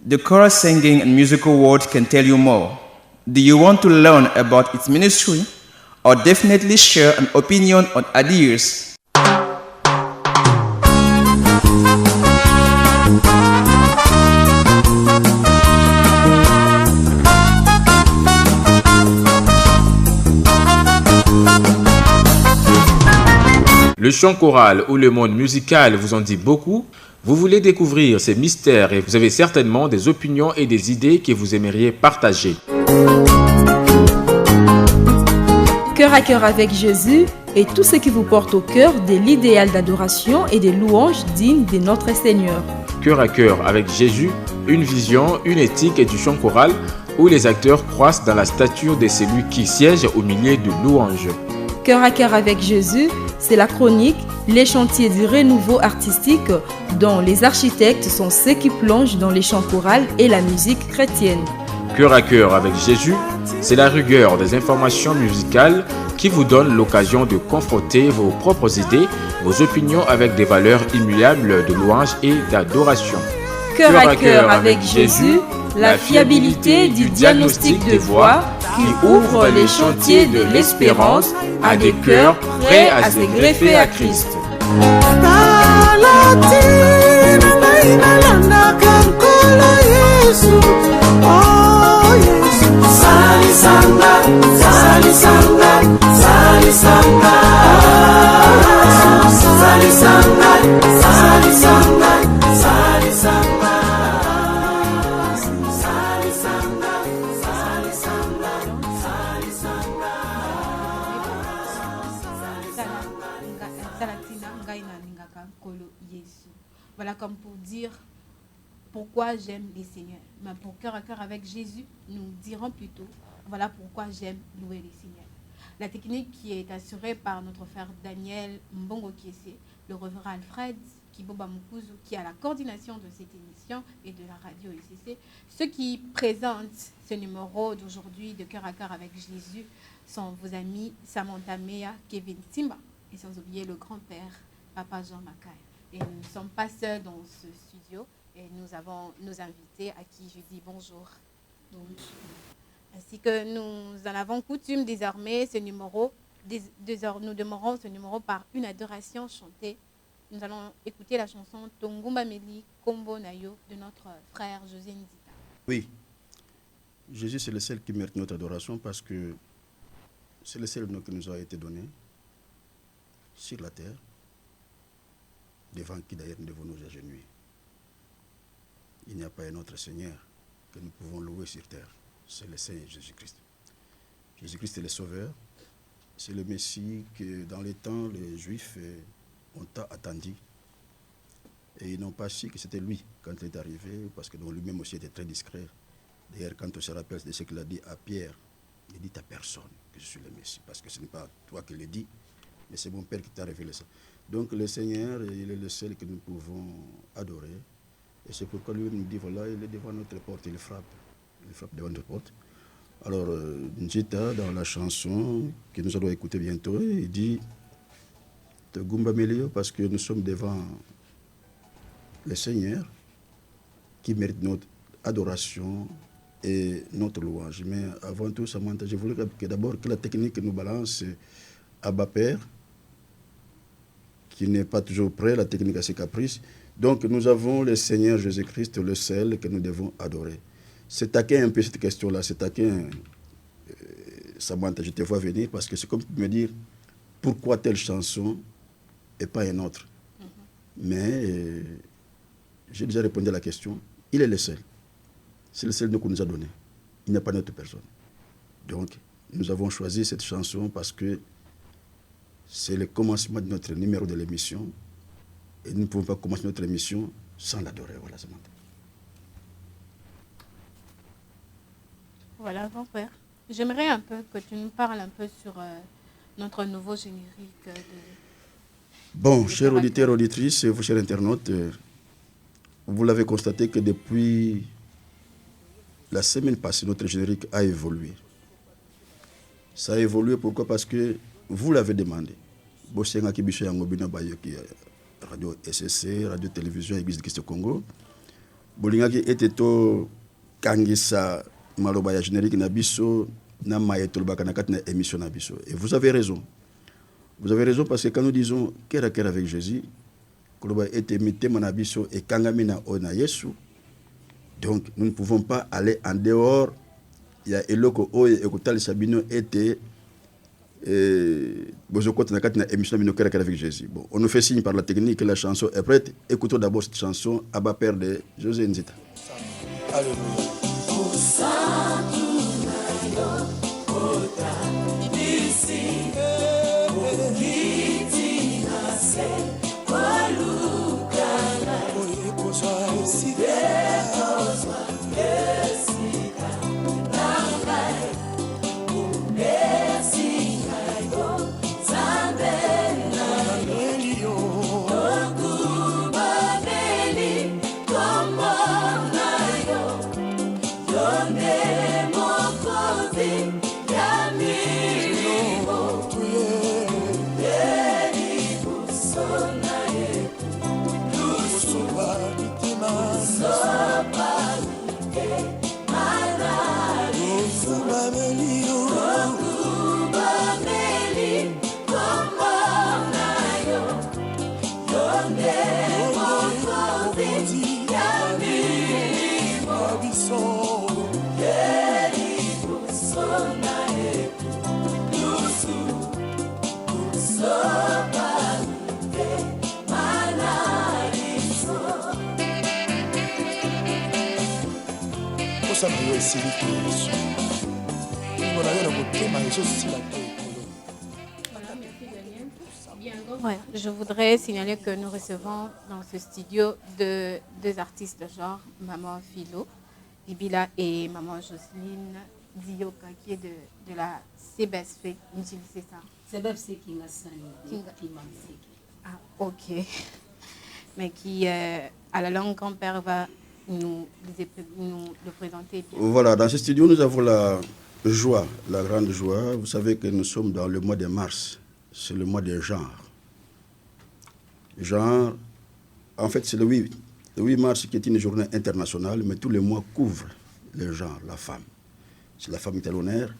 The chorus singing and musical world can tell you more. Do you want to learn about its ministry or definitely share an opinion on ideas? Le chant choral ou le monde musical vous en dit beaucoup? Vous voulez découvrir ces mystères et vous avez certainement des opinions et des idées que vous aimeriez partager. Cœur à cœur avec Jésus est tout ce qui vous porte au cœur de l'idéal d'adoration et des louanges dignes de notre Seigneur. Cœur à cœur avec Jésus, une vision, une éthique et du chant choral où les acteurs croissent dans la stature de celui qui siège au milieu de louanges. Cœur à cœur avec Jésus, c'est la chronique, les chantiers du renouveau artistique dont les architectes sont ceux qui plongent dans les chants choraux et la musique chrétienne. Cœur à cœur avec Jésus, c'est la rigueur des informations musicales qui vous donne l'occasion de confronter vos propres idées, vos opinions avec des valeurs immuables de louange et d'adoration. Cœur à cœur avec Jésus, la fiabilité du diagnostic de voix qui ouvre les chantiers de l'espérance à des cœurs prêts à se greffer à Christ. Voilà, comme pour dire pourquoi j'aime les Seigneurs. Mais pour cœur à cœur avec Jésus, nous dirons plutôt, voilà pourquoi j'aime louer les Seigneurs. La technique qui est assurée par notre frère Daniel Mbongo Kiese, le révérend Alfred Kiboba Mukuzu, qui a la coordination de cette émission et de la radio ECC. Ceux qui présentent ce numéro d'aujourd'hui de cœur à cœur avec Jésus sont vos amis Samantha Mea, Kevin Timba et sans oublier le grand-père Papa Jean Macaire. Et nous ne sommes pas seuls dans ce studio et nous avons nos invités à qui je dis bonjour. Ainsi que nous en avons coutume désormais, nous demeurons ce numéro par une adoration chantée. Nous allons écouter la chanson Tongumba Meli Kombo Nayo de notre frère José Nzita. Oui, Jésus c'est le seul qui mérite notre adoration parce que c'est le seul nom qui nous a été donné sur la terre, devant qui d'ailleurs nous devons nous agenouiller. Il n'y a pas un autre Seigneur que nous pouvons louer sur terre. C'est le Seigneur Jésus-Christ. Jésus-Christ est le Sauveur. C'est le Messie que dans les temps, les Juifs ont attendu. Et ils n'ont pas su que c'était lui quand il est arrivé, parce que lui-même aussi était très discret. D'ailleurs, quand on se rappelle de ce qu'il a dit à Pierre, il dit à personne que je suis le Messie, parce que ce n'est pas toi qui le dis, mais c'est mon Père qui t'a révélé ça. Donc le Seigneur, il est le seul que nous pouvons adorer. Et c'est pourquoi lui nous dit, voilà, il est devant notre porte, il frappe devant notre porte. Alors, Njita, dans la chanson que nous allons écouter bientôt, il dit, Tongumba Melio, parce que nous sommes devant le Seigneur qui mérite notre adoration et notre louange. Mais avant tout, Samantha, je voulais que d'abord que la technique nous balance Abba Père, qui n'est pas toujours prêt, la technique a ses caprices. Donc nous avons le Seigneur Jésus-Christ, le seul que nous devons adorer. C'est taquin un peu cette question-là, c'est taquin, Samantha, je te vois venir, parce que c'est comme me dire, pourquoi telle chanson et pas une autre? Mais j'ai déjà répondu à la question, il est le seul. C'est le seul qu'on nous a donné. Il n'y a pas d'autre personne. Donc nous avons choisi cette chanson parce que c'est le commencement de notre numéro de l'émission. Et nous ne pouvons pas commencer notre émission sans l'adorer. Voilà, Samantha. Voilà, grand-père. J'aimerais un peu que tu nous parles un peu sur notre nouveau générique. Bon, chers auditeurs, auditrices, vous, chers internautes, vous l'avez constaté que depuis la semaine passée, notre générique a évolué. Ça a évolué pourquoi? Parce que vous l'avez demandé. Radio SSC, Radio Télévision Église de Christ Congo. bolingaki ete to kangisa maloba ya générique na biso na maye tolobaka na kati na émission na biso. Et vous avez raison. Vous avez raison parce que quand nous disons cœur à cœur avec Jésus, koloba ete mitema na biso e kangami na ona Yesu. Donc nous ne pouvons pas aller en dehors. Il y a eloko oye ekotalisa bino ete bozokota na kati na émission bino cœur à cœur avec Jésus. Bon, on nous fait signe par la technique que la chanson est prête. Écoutons d'abord cette chanson Abba Père de José Nzita. Alléluia. Ouais, je voudrais signaler que nous recevons dans ce studio deux artistes de genre, Maman Philo Ibila et Maman Jocelyne Dioka, qui est de la CBSF. C'est ça? CBSF Kinga. Ah, ok. Mais qui, à la langue grand-père, va nous le présenter. Voilà, dans ce studio, nous avons la joie, la grande joie. Vous savez que nous sommes dans le mois de mars. C'est le mois des genres. Genre, en fait, c'est le 8 mars qui est une journée internationale, mais tous les mois couvrent le genre, la femme. C'est la femme qui est à l'honneur.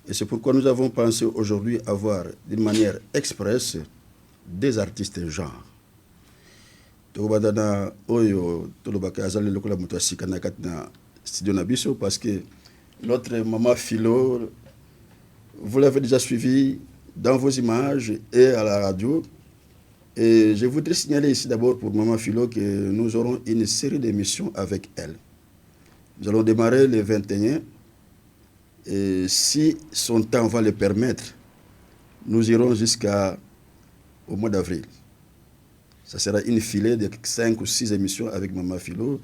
Et c'est pourquoi nous avons pensé aujourd'hui avoir, d'une manière expresse, des artistes genre. Parce que notre maman Philo, vous l'avez déjà suivi dans vos images et à la radio. Et je voudrais signaler ici d'abord pour maman Philo que nous aurons une série d'émissions avec elle. Nous allons démarrer le 21. Et si son temps va le permettre, nous irons jusqu'au mois d'avril. Ça sera une filée de 5 ou 6 émissions avec Maman Philo,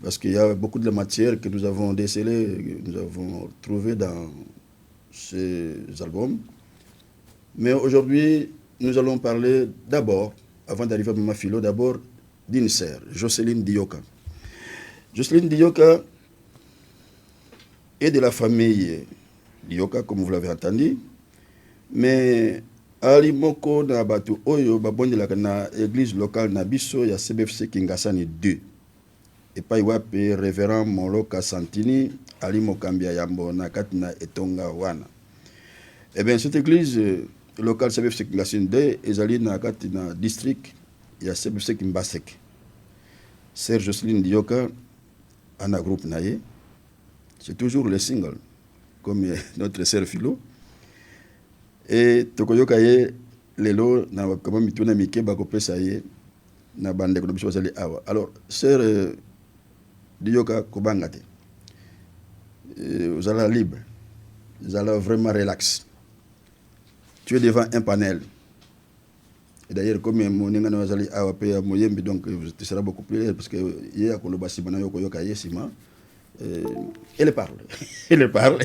parce qu'il y a beaucoup de matière que nous avons décelées, que nous avons trouvées dans ces albums. Mais aujourd'hui, nous allons parler d'abord, avant d'arriver à Maman Philo, d'abord d'une sœur, Jocelyne Dioka. Jocelyne Dioka est de la famille Dioka, comme vous l'avez entendu, mais ali moko na batu oyo babondelaka na église locale na biso ya CBFC Kingasani 2 et pa iwape révérend Moloka Santini ali mokambia yambo na kati na etonga wana. Et bien cette église locale CBFC Kingasani 2 ezali na kati na district ya CBFC Kimbasek. Sœur Jocelyne Dioka ana groupe naye. C'est toujours le single comme notre sœur Philo. Et tokoyoka ye lelo na kama mituna mike bakopesa ye na bande ko biso bazali awa. Alors sœur Dioka kobanga te. Vous allez libre. Vous allez vraiment relax. Tu es devant un panel. Et d'ailleurs comme moninga na bazali awa pe moyembi, donc tu seras beaucoup plus parce que hier a koloba sibana yoko yoka ye sima. Elle parle. Elle parle.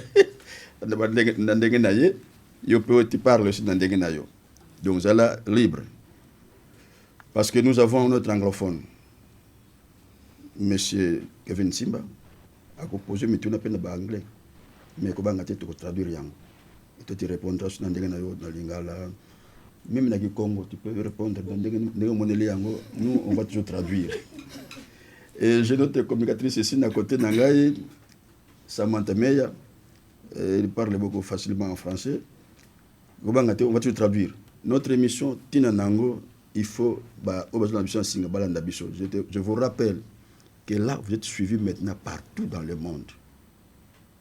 Ndenge na ye. Yo peux te parler aussi dans des guénayo. Donc, vous allez libre. Parce que nous avons notre anglophone, Monsieur Kevin Simba, a composé, mais tu n'as pas anglais. Mais comment tu peux traduire rien? Et tu te répondras sur des guénayo, dans l'ingala. Même dans le Congo, tu peux répondre dans des guénayo. Nous, on va toujours traduire. Et j'ai notre communicatrice ici à côté d'Angaï, Samantha Meya. Elle parle beaucoup facilement en français. On va te traduire. Notre émission Tina Nango, il faut je vous rappelle que là, vous êtes suivis maintenant partout dans le monde.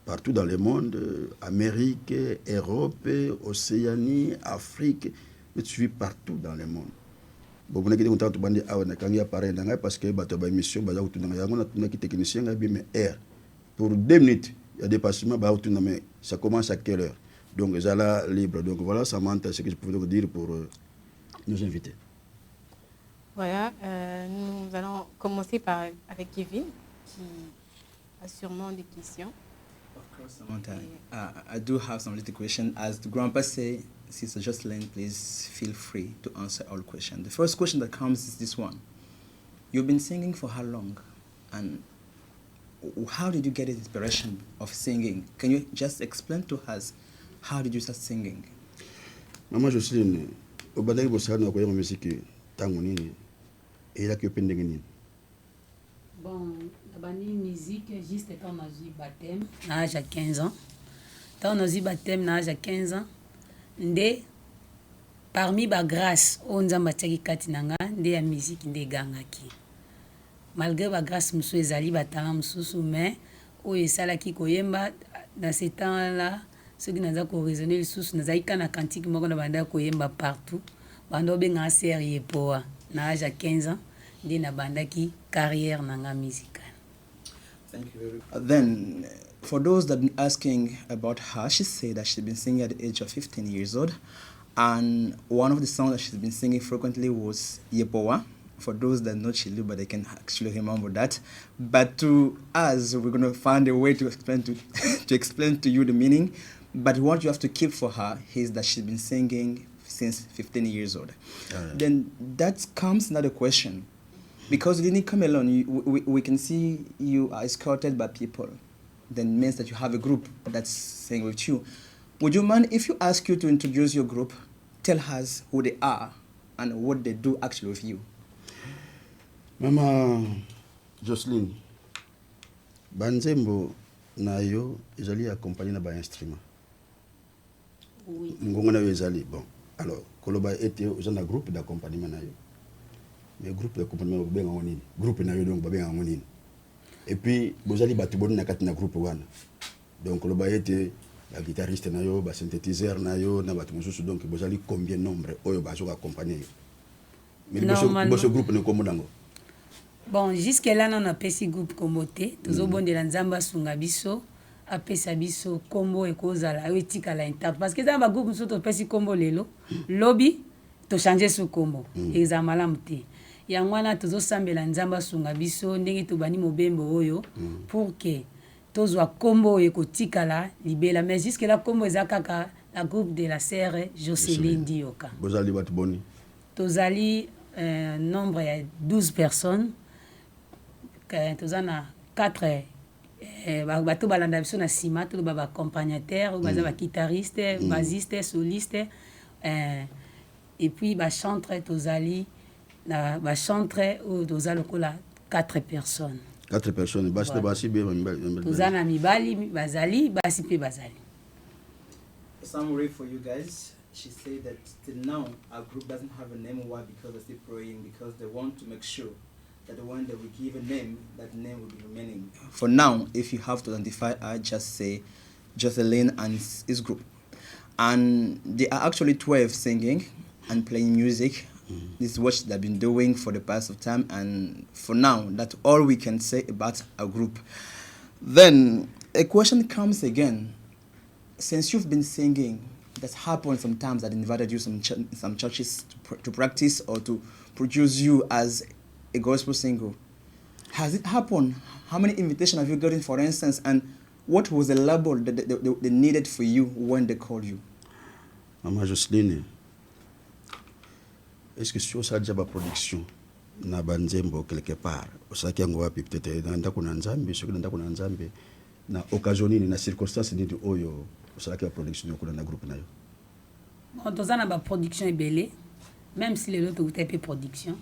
Partout dans le monde, Amérique, Europe, Océanie, Afrique, vous êtes suivis partout dans le monde. Bon, vous n'avez pas de parce que votre émission, technicien, pour 2 minutes, il y a des passements, ça commence à quelle heure? Donc, ils sont libre. Donc, voilà, ça manque ce que je pouvais vous dire pour nous inviter. Voilà, nous allons commencer avec Kevin, qui a sûrement des questions. Of course, Samantha. I do have some little questions. As the grandpa say, Sister Jocelyn, please feel free to answer all questions. The first question that comes is this one. You've been singing for how long? And how did you get the inspiration of singing? Can you just explain to us how did you start singing? Maman Jocelyn, au badai bosana ko yama musique tango nini et la que pendenge nini. Bon, la musique juste quand on a eu baptême, à l'âge de 15 ans. Quand on a eu baptême à l'âge de 15 ans, ndé parmi ba grâce on nzamba taki katinanga ndé la musique ndé gangaki. Malgré ba grâce musu ezali ba talent mususu mais o esala ki koyemba dans ce temps-là ceux qui n'ont pas raisonné les sous n'ont pas na cantique moko na banda koyemba partout bando benga série poa na âge de 15 ans ndé na banda ki carrière nanga musicale. Thank you. Then, for those that have been asking about her, she said that she's been singing at the age of 15 years old. And one of the songs that she's been singing frequently was Yepowa. For those that know Chilu, but they can actually remember that. But to us, we're going to find a way to explain to explain to you the meaning. But what you have to keep for her is that she's been singing since 15 years old. Then that comes another question. Because you didn't come alone, we can see you are escorted by people. Then means that you have a group that's singing with you. Would you mind if you ask you to introduce your group, tell us who they are and what they do actually with you? Mama Jocelyn, Banzembo na yo ezali accompagné na ba instrument. Oui. Ngongo na yo ezali bon. Alors, koloba était aux un groupe d'accompagnement na yo. Mais groupe d'accompagnement ba benga ngonini. Groupe na yo donc ba benga ngonini. Et puis bozali batu boni na kati na groupe wana. Donc koloba était la guitariste na yo, ba synthétiseur na yo, na batu mususu donc bozali combien nombre oyo ba zo accompagner yo. Mais ce groupe ne komo nango. Bon, jusque-là, on a pesi groupe Kombote. Tous au bon de la Nzamba Sungabiso, a pesi biso Kombo et Kozala, etika la intact. Parce que dans le groupe, nous avons pesi Kombo lelo, lobby, to changer ce Kombo. Examala mute. Yangwana tous au sambe la Nzamba Sungabiso, ndenge to bani mobembo oyo, pour que tous au Kombo et kotika la libela. Mais jusque-là, Kombo ezakaka la groupe de la sœur Jocelyn Dioka. Bozali bat boni. Tozali nombre de 12 personnes. Tous en 4 bateau balanda biso na sima tout ba accompagnateur ou ba guitariste bassiste soliste et puis ba chantre tozali na ba chantre ou tozali kola 4 personnes. 4 personnes basi basi be tozana mibali bazali basi pe bazali. Summary for you guys. She said that till now our group doesn't have a name. Why? Because they're still praying, because they want to make sure that when they will give a name, that name will be remaining. For now, if you have to identify, I just say Jocelyn and his group. And they are actually 12 singing and playing music. This is what they've been doing for the past of time. And for now, that's all we can say about our group. Then a question comes again. Since you've been singing, that's happened sometimes that invited you some churches to practice or to produce you as a gospel singer. Has it happened? How many invitations have you gotten, for instance, and what was the label that they needed for you when they called you? Maman Jocelyn, est-ce que si on a déjà ma production na banzembo quelque part, on sait qu'il y a wapi peut-être dans ndako na nzambe, ce que ndako na nzambe na occasion ni na circonstance ni oyo, on sait qu'il y a production ko na groupe na yo. Bon, tozana ba production ebele, même si les autres ont été production.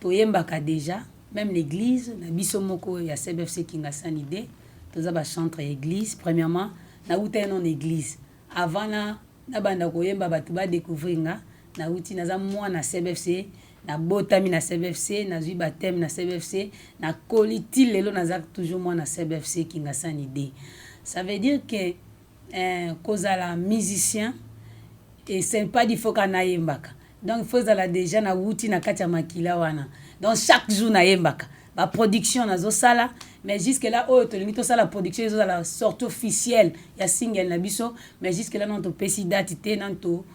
Toyembaka déjà même l'église na biso moko ya CBFC Kingasani D toza ba chantre église premièrement na uta non église avant na banda koyemba bato ba découvrir na uti naza mwana CBFC na botami na CBFC na zui baptême na CBFC na koliti lelo naza toujours mwana CBFC Kingasani D. Ça veut dire que kozala musicien et c'est pas du faut kana yembaka. Donc il faut zala déjà na wuti na kati ya makila wana. Donc chaque jour na yembaka. Ba production na zo sala mais jusque là to limite ça la production zo la sortie officielle ya single na biso mais jusque là non to pesi date te non to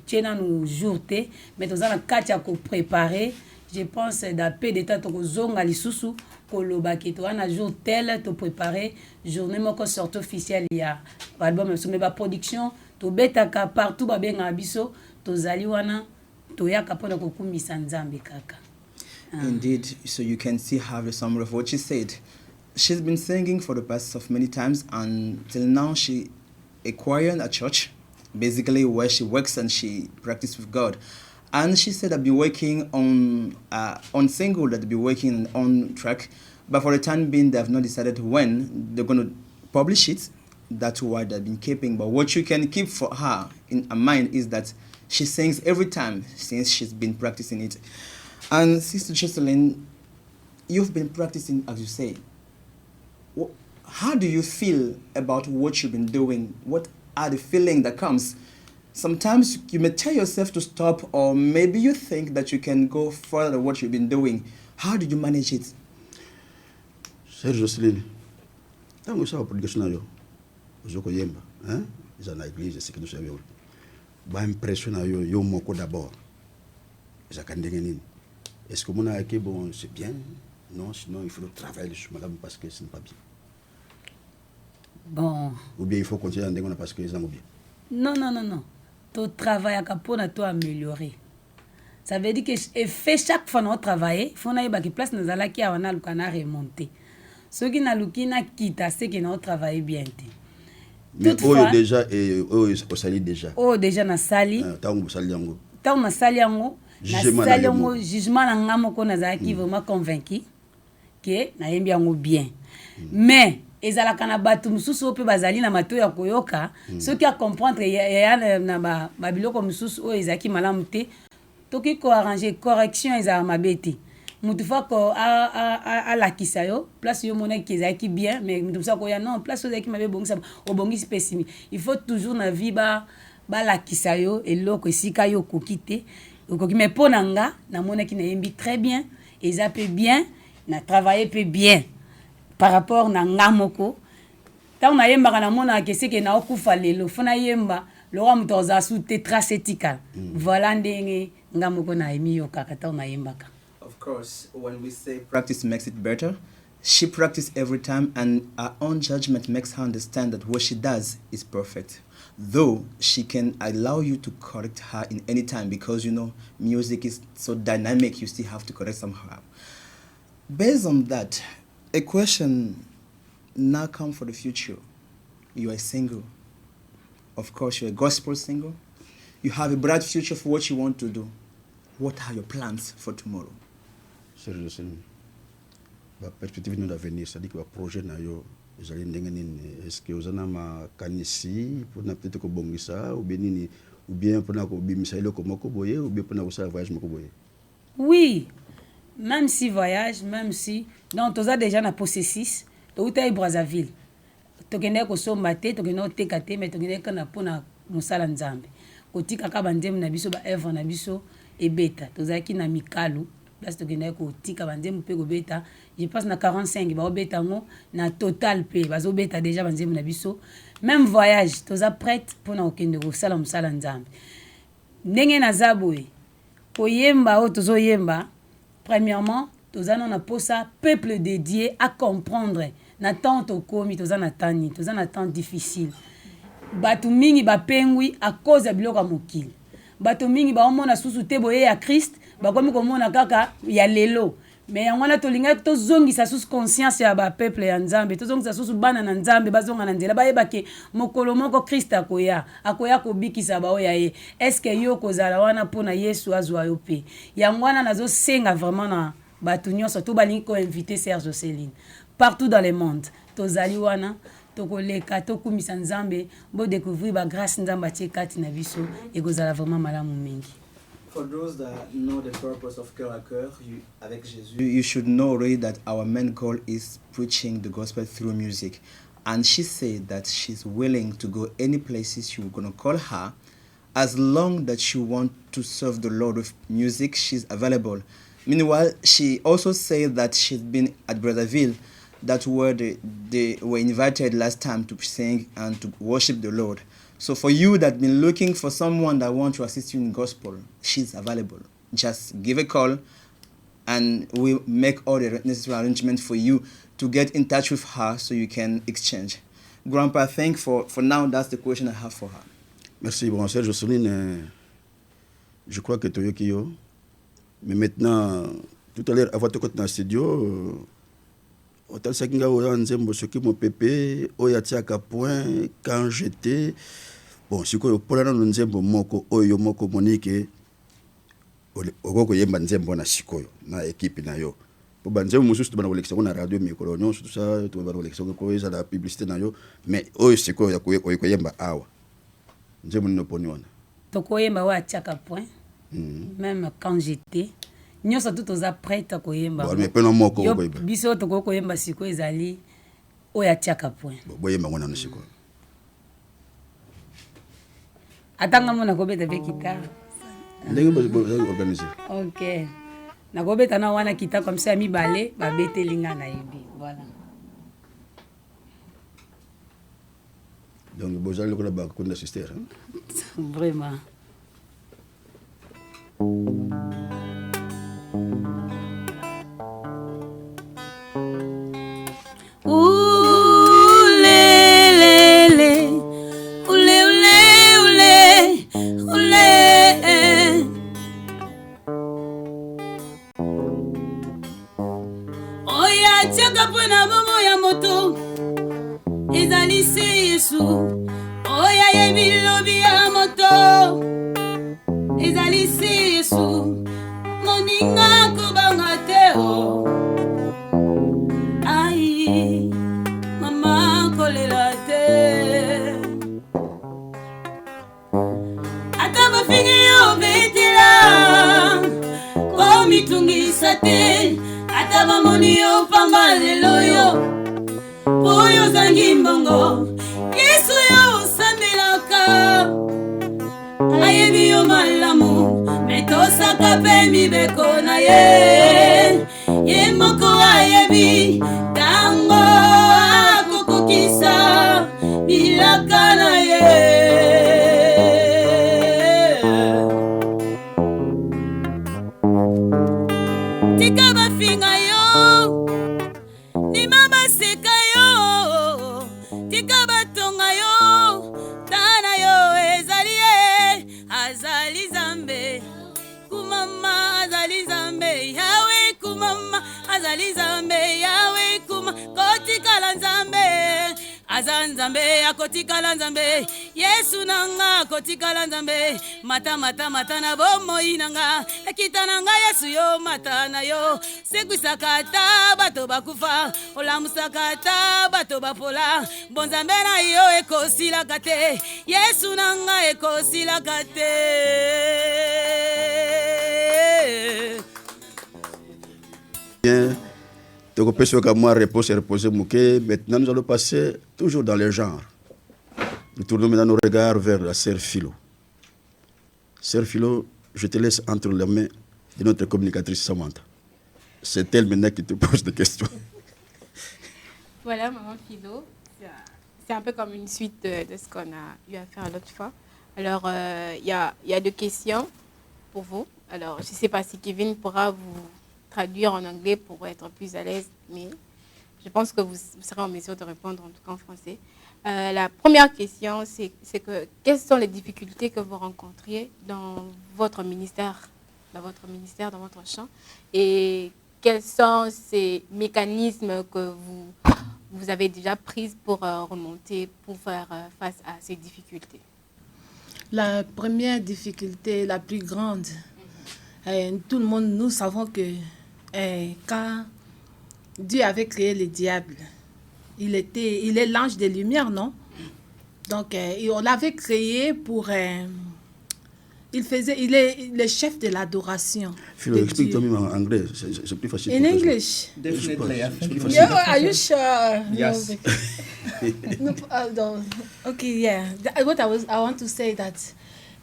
tchena nous jour te mais to zala kati ya ko préparer je pense d'après d'état to zonga lisusu koloba ke to na jour tel to préparer journée moko sortie officielle ya album mais ba production to betaka partout ba benga biso to zali wana to yaka pona ko kumisa nzambe kaka. Indeed, so you can see how the summary of what she said. She's been singing for the past of many times until now she acquired a church, basically where she works and she practices with God. And she said I've been working on single, that they've been working on track, but for the time being they've not decided when they're going to publish it. That's why they've been keeping. But what you can keep for her in her mind is that she sings every time since she's been practicing it. And Sister Jocelyn, you've been practicing, as you say. How do you feel about what you've been doing? What are the feelings that comes? Sometimes you may tell yourself to stop, or maybe you think that you can go further than what you've been doing. How do you manage it? Sister Jocelyn, tangu sawa production nayo, uzoko yemba, za na église c'est que nous savons. Ba impression nayo yo moko d'abord. Za kandenge nini? Est-ce que mon avis bon c'est bien? Non, sinon il faut travailler sur madame parce que ce n'est pas bien. Bon. Ou bien il faut continuer à ndenge parce que ça m'a bien. Non. Ton travail à capona toi améliorer. Ça veut dire que fait chaque fois notre travail, faut na yeba que place nous ala ki awana lukana remonter. Ce qui na lukina kita c'est que notre travail bien té. Mais oh déjà et oh au sali déjà. Oh déjà na sali. Tango sali yango. Tango na sali yango. Jugement na ngamo ko na zaki vraiment convaincu que na yembi yango bien. Mais ezalaka na bato mususu pe bazali na mato ya koyoka ceux qui a comprendre ya na ba biloko mususu o ezaki malamu te toki ko arranger correction ezala mabete mutu fa ko a la kisayo place yo mona ki ezaki bien mais mutu sa ko ya non place ezaki mabe bongisa obongisi pesimi il faut toujours na vie ba la kisayo eloko esika yo kokite okoki me ponanga na mona ki na yembi très bien ezape bien na travailler peu bien par rapport na ngamoko tant na yemba na mona ke seke na okufa lelo fona yemba lo wa mtoza su tetracetika voilà ndenge ngamoko na emi yo kaka tant na yemba ka. Of course, when we say practice makes it better, she practices every time and her own judgment makes her understand that what she does is perfect. Though she can allow you to correct her in any time because you know music is so dynamic, you still have to correct somehow. Based on that, a question now comes for the future. You are single. Of course, you're a gospel single. You have a bright future for what you want to do. What are your plans for tomorrow? Sérieusement, la perspective de l'avenir, c'est-à-dire que le projet na yo, est-ce que vous avez ma kanisi pour peut-être que bongisa ou bien pour na ko bimisa ile ko moko boye ou bien pour na ko sa voyage moko boye. Oui. Même si voyage, même si donc tu as déjà na possessis, tu es Brazzaville. Tu connais ko somba te, tu connais tekate mais tu connais kana pona musala nzambe. Ko tika ka bandem na biso ba œuvre na biso et beta. Tu as ki na mikalu, place tu connais ko tika bandem pe ko beta. Je passe na 45 ba beta ngo na total pe bazo beta déjà bandem na biso. Même voyage, tu as prête pona okende ko sala musala nzambe. Ndenge na zaboe. Ko yemba o tozo yemba. Premièrement, toza na posa peuple dédié à comprendre na temps komi toza na tani toza na temps difficile. Batu mingi ba pengwi à cause ya biloko mokili. Batu mingi ba omona susu te boye ya Christ, ba komi komona kaka ya lelo. Mais yango to linga to zongi sa sous conscience ya ba peuple ya Nzambe, to zongi sa sous bana na Nzambe bazonga na nzela ba yebake mokolo moko Christ akoya ko bikisa ba oya ye. Est-ce que yo kozala wana pona Yesu azwa yo pe. Yango wana nazo senga vraiment na bato nyonso to balingi koinvite Serge Céline partout dans le monde tozali wana tokoleka tokumisa nzambe bodécouvrir bagrâce nzambe atie kati na biso ekozala vraiment malamu mingi. For those that know the purpose of Cœur à Cœur avec Jésus, you should know already that our main goal is preaching the gospel through music. And she said that she's willing to go any places you're going to call her. As long that she wants to serve the Lord with music, she's available. Meanwhile, she also said that she's been at Brazzaville, that where they were invited last time to sing and to worship the Lord. So for you that been looking for someone that wants to assist you in gospel, she's available. Just give a call and we'll make all the necessary arrangements for you to get in touch with her so you can exchange. Grandpa, I think for now, that's the question I have for her. Merci, bon, Serge Jocelyne. Je crois que tu es yo. Mais maintenant, tout à l'heure, avant de côté dans le studio, autant que je suis mon pépé, oyatiaka point, quand j'étais. Bon, si vous avez un nzembo moko, oyo moko monique, okoko yemba nzembo na sikoyo, na équipe na yo. Pour banzembo mususu tu bana kolekisa na radio micro, nyonso tout ça, tu bana kolekisa ko eza la publicité na yo, mais oyo sikoyo ya ko yemba awa. Nzembo no poni wana. Toko yemba wa tiaka point. Même quand j'étais, nyonso tout oza prête ko yemba. Bon, mais peno moko ko yemba. Biso toko ko yemba sikoyo ezali oya tiaka point. Bo yemba ngona na sikoyo. Atanga mona kobeta pe kita. Ndenge bo organiser. OK. Na kobeta na wana kita comme ça mi balé ba betelinga na yebi. Voilà. Donc bo jali ko la ba ko d'assister. Vraiment. Mata na bomo inanga ekita nanga Yesu yo mata na yo sekwisakata bato bakufa olamusakata bato bapola bonzambe na yo ekosilaka te Yesu nanga ekosilaka te. Bien, donc peut-être que moi reposer mouké. Maintenant nous allons passer toujours dans les genres. Nous tournons maintenant nos regards vers la sœur Philo. Sœur Philo, je te laisse entre les mains de notre communicatrice Samantha. C'est elle maintenant qui te pose des questions. Voilà, maman Philo. C'est un peu comme une suite de ce qu'on a eu à faire l'autre fois. Alors, il y a deux questions pour vous. Alors, je ne sais pas si Kevin pourra vous traduire en anglais pour être plus à l'aise, mais je pense que vous serez en mesure de répondre en tout cas en français. La première question, c'est que quelles sont les difficultés que vous rencontriez dans votre ministère, dans votre champ, et quels sont ces mécanismes que vous avez déjà pris pour remonter, pour faire face à ces difficultés? La première difficulté, la plus grande, tout le monde, nous savons que quand Dieu avait créé le diable, il est l'ange de lumière, non? Donc, on l'avait créé pour... il est le chef de l'adoration. Philo, explique-toi même en anglais, c'est plus facile. In English? Definitely, I think it Yeah, are you sure? Yes. No, no. Okay, yeah. What I want to say that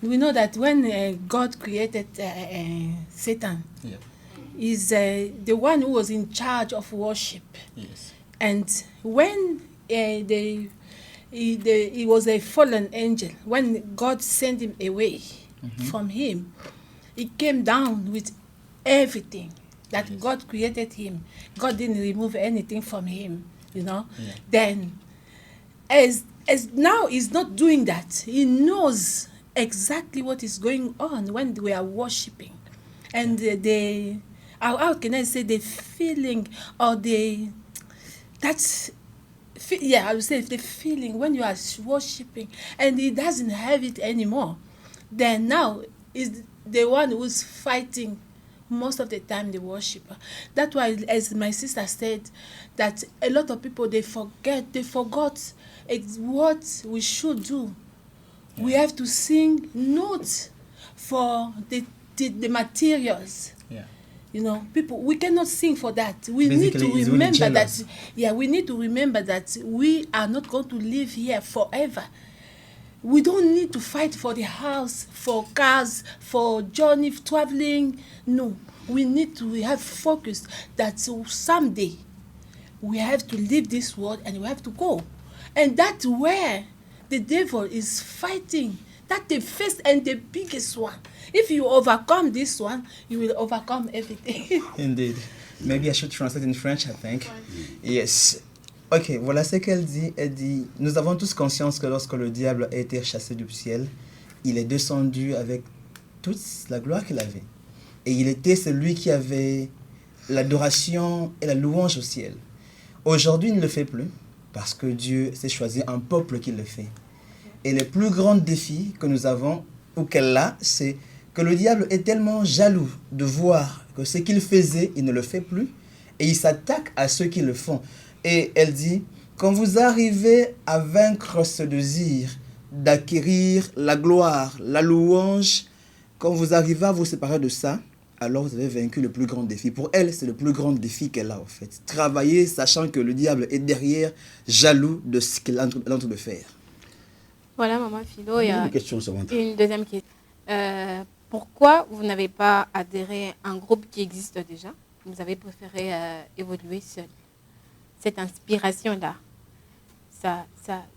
we know that when God created Satan, Yeah. is the one who was in charge of worship. Yes. And when he was a fallen angel, when God sent him away from him, he came down with everything that God created him. God didn't remove anything from him, you know. Yeah. Then, as now he's not doing that. He knows exactly what is going on when we are worshiping, and how can I say the feeling or I would say the feeling when you are worshiping and he doesn't have it anymore, then now is the one who's fighting most of the time the worshiper. That's why, as my sister said, that a lot of people they forgot what we should do. Yeah. We have to sing notes for the materials. Yeah. You know, people, we cannot sing for that. We Basically, need to it's really remember jealous. that. Yeah, we need to remember that we are not going to live here forever. We don't need to fight for the house, for cars, for journey, traveling. No, we need to have focus that someday we have to leave this world and we have to go. And that's where the devil is fighting. That's the first and the biggest one. If you overcome this one, you will overcome everything. Indeed. Maybe I should translate in French, I think. Yes. Ok, voilà ce qu'elle dit. Elle dit, nous avons tous conscience que lorsque le diable a été chassé du ciel, il est descendu avec toute la gloire qu'il avait. Et il était celui qui avait l'adoration et la louange au ciel. Aujourd'hui, il ne le fait plus parce que Dieu s'est choisi un peuple qui le fait. Et le plus grand défi que nous avons, ou qu'elle a, c'est que le diable est tellement jaloux de voir que ce qu'il faisait, il ne le fait plus, et il s'attaque à ceux qui le font. Et elle dit, quand vous arrivez à vaincre ce désir d'acquérir la gloire, la louange, quand vous arrivez à vous séparer de ça, alors vous avez vaincu le plus grand défi. Pour elle, c'est le plus grand défi qu'elle a en fait. Travailler sachant que le diable est derrière, jaloux de ce qu'elle est en train de faire. Voilà, Maman Philo, il y a Une question, Samantha. une deuxième question. Pourquoi vous n'avez pas adhéré à un groupe qui existe déjà? Vous avez préféré évoluer seul. Cette inspiration-là,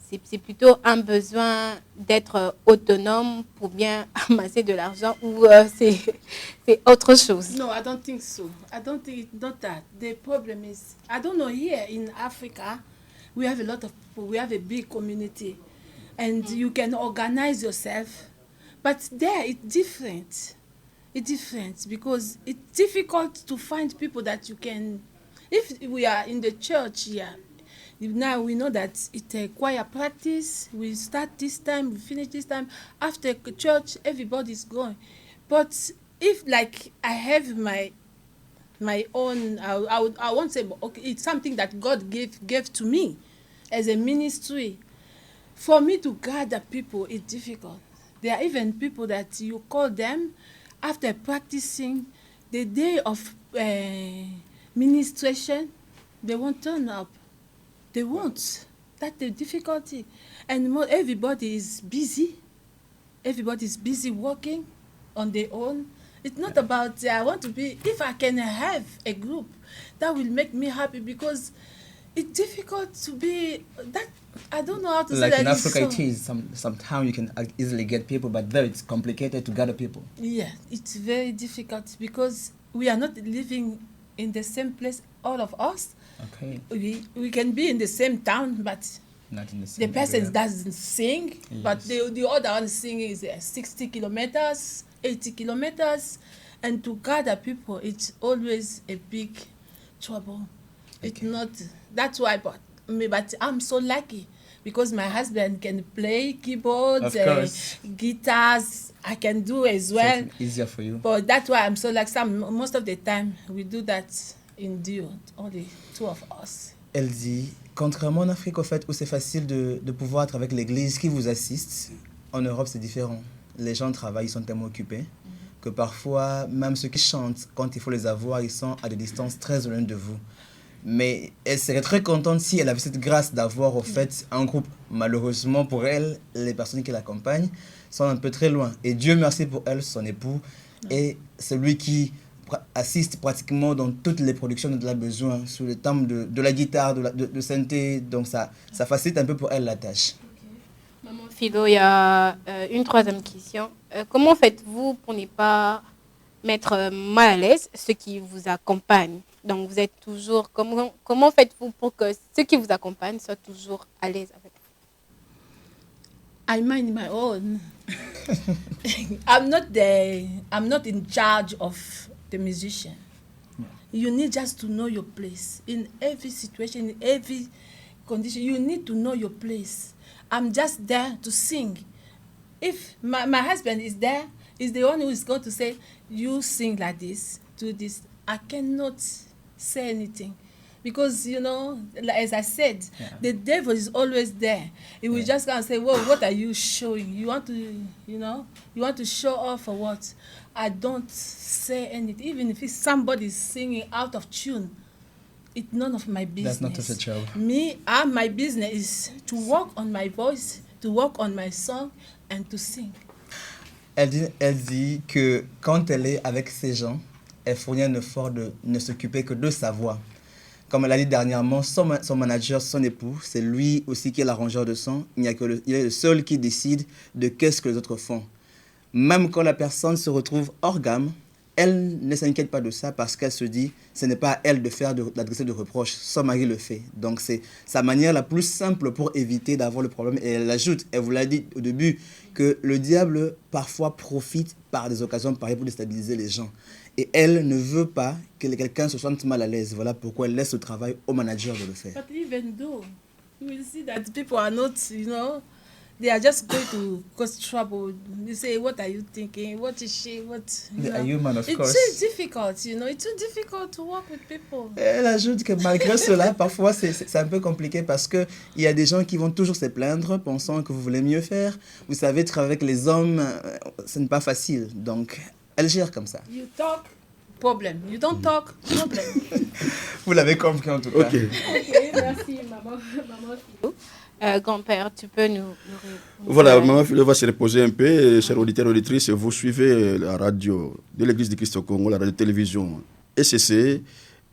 c'est plutôt un besoin d'être autonome pour bien amasser de l'argent ou c'est autre chose? No, I don't think so. I don't think it's not that. The problem is, I don't know, here in Africa, we have a lot of people, we have a big community, and you can organize yourself, but there it's different. It's different because it's difficult to find people that you can, if we are in the church here, now we know that it's a choir practice. We start this time, we finish this time. After church, everybody's going. But if like I have my own, I won't say, okay, it's something that God gave to me as a ministry. For me to gather people, it's difficult. There are even people that you call them after practicing the day of ministration, they won't turn up. They won't. That's the difficulty. And everybody is busy. Everybody is busy working on their own. It's not about, I want to be, if I can have a group, that will make me happy because it's difficult to be, that, I don't know how to say Like that. in Africa, so, it is. Sometimes you can easily get people, but there it's complicated to gather people. Yeah, it's very difficult because we are not living in the same place, all of us. Okay. We can be in the same town, but Not in the the same person area. doesn't sing, but Yes. the other one singing is 60 kilometers, 80 kilometers, and to gather people, it's always a big trouble. It's Okay. not, that's why, but I'm so lucky because my husband can play keyboards, Of course. guitars. I can do as So well. it's easier for you. But that's why I'm so like most of the time we do that in duo, only two of us. Elle dit, contrairement en Afrique, au fait, où c'est facile de pouvoir être avec l'église qui vous assiste, en Europe, c'est différent. Les gens travaillent, ils sont tellement occupés que parfois, même ceux qui chantent, quand il faut les avoir, ils sont à des distances très éloignées de vous. Mais elle serait très contente si elle avait cette grâce d'avoir, au fait, un groupe. Malheureusement pour elle, les personnes qui l'accompagnent sont un peu très loin. Et Dieu merci pour elle, son époux, et celui qui assiste pratiquement dans toutes les productions dont elle a besoin, sous le thème de la guitare, de synthé. Donc ça facilite un peu pour elle la tâche. Maman Philo, il y a une troisième question. Comment faites-vous pour ne pas mettre mal à l'aise ceux qui vous accompagnent? Donc vous êtes toujours... Comment faites-vous pour que ceux qui vous accompagnent soient toujours à l'aise avec vous? I mind my own. I'm not in charge of the musician. You need just to know your place in every situation, in every condition. You need to know your place. I'm just there to sing. If my husband is there, is the one who is going to say, you sing like this, do this. I cannot say anything. Because, you know, as I said, the devil is always there. He will just come and say, well, what are you showing? You want to, you know, you want to show off or what? I don't say anything. Even if somebody is singing out of tune, it's none of my business. That's not of your job. Me, my business is to work on my voice, to work on my song, and to sing. Elle dit que quand elle est avec ces gens, elle fournit un effort de ne s'occuper que de sa voix. Comme elle a dit dernièrement, son manager, son époux, c'est lui aussi qui est l'arrangeur de son. Il est le seul qui décide de qu'est-ce que les autres font. Même quand la personne se retrouve hors gamme, elle ne s'inquiète pas de ça parce qu'elle se dit ce n'est pas à elle d'adresser de reproches, son mari le fait. Donc c'est sa manière la plus simple pour éviter d'avoir le problème. Et elle ajoute, elle vous l'a dit au début, que le diable parfois profite par des occasions pareilles pour déstabiliser les gens. Et elle ne veut pas que quelqu'un se sente mal à l'aise. Voilà pourquoi elle laisse le travail au manager de le faire. But even though, you will see that people are not, you know, they are just going to cause trouble. You say, what are you thinking? What is she? What? They are human, of course. It's too difficult, you know. It's too difficult to work with people. Elle ajoute que malgré cela, parfois c'est un peu compliqué parce qu'il y a des gens qui vont toujours se plaindre, pensant que vous voulez mieux faire. Vous savez, travailler avec les hommes, ce n'est pas facile. Donc, elle gère comme ça. You talk, problem. You don't talk, problem. Vous l'avez compris en tout cas. Ok, merci maman Philo. Grand-père, tu peux nous Voilà, maman Philo va se reposer un peu. Chers auditeurs et auditrices, vous suivez la radio de l'Église du Christ au Congo, la radio-télévision SCC.